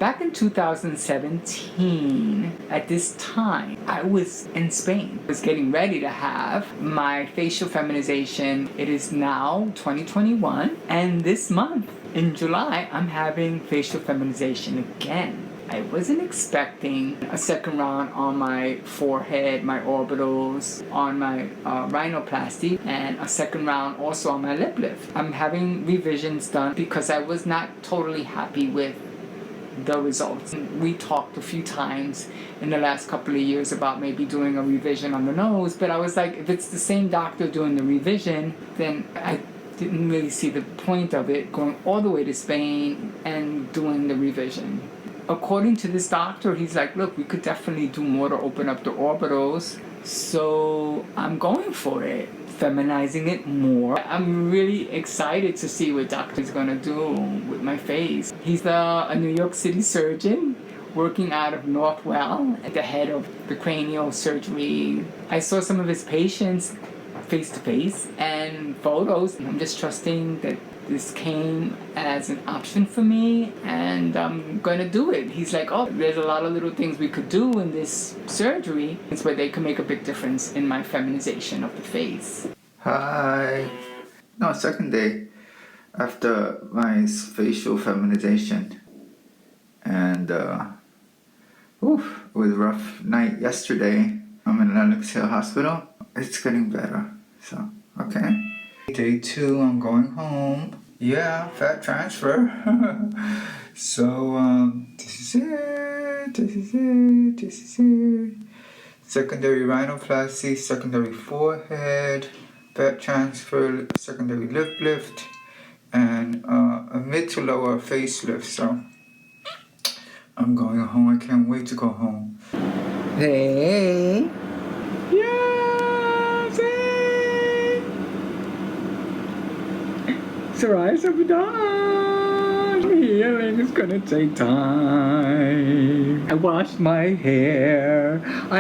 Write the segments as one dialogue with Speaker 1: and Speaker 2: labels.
Speaker 1: Back in 2017, at this time, I was in Spain. I was getting ready to have my facial feminization. It is now 2021, and this month, in July, I'm having facial feminization again. I wasn't expecting a second round on my forehead, my orbitals, on my rhinoplasty, and a second round also on my lip lift. I'm having revisions done because I was not totally happy with the results. We talked a few times in the last couple of years about maybe doing a revision on the nose, but I was like, if it's the same doctor doing the revision, then I didn't really see the point of it, going all the way to Spain and doing the revision. According to this doctor, he's like, look, we could definitely do more to open up the orbitals, so I'm going for it, feminizing it more. I'm really excited to see what doctor's gonna do with my face. He's a New York City surgeon working out of Northwell, at the head of the cranial surgery. I saw some of his patients face to face and photos. I'm just trusting that this came as an option for me, and I'm gonna do it. He's like, oh, there's a lot of little things we could do in this surgery. It's where they can make a big difference in my feminization of the face.
Speaker 2: Hi. No, second day after my facial feminization. And it was a rough night yesterday. I'm in Lenox Hill Hospital. It's getting better, so, okay. Day 2, I'm going home. Yeah, fat transfer. So, this is it. Secondary rhinoplasty, secondary forehead, fat transfer, secondary lip lift, and a mid to lower facelift. So, I'm going home. I can't wait to go home. Hey. Soraya's over done. Healing is gonna take time. I washed my hair. I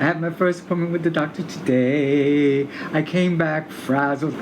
Speaker 2: had my first appointment with the doctor today. I came back frazzled.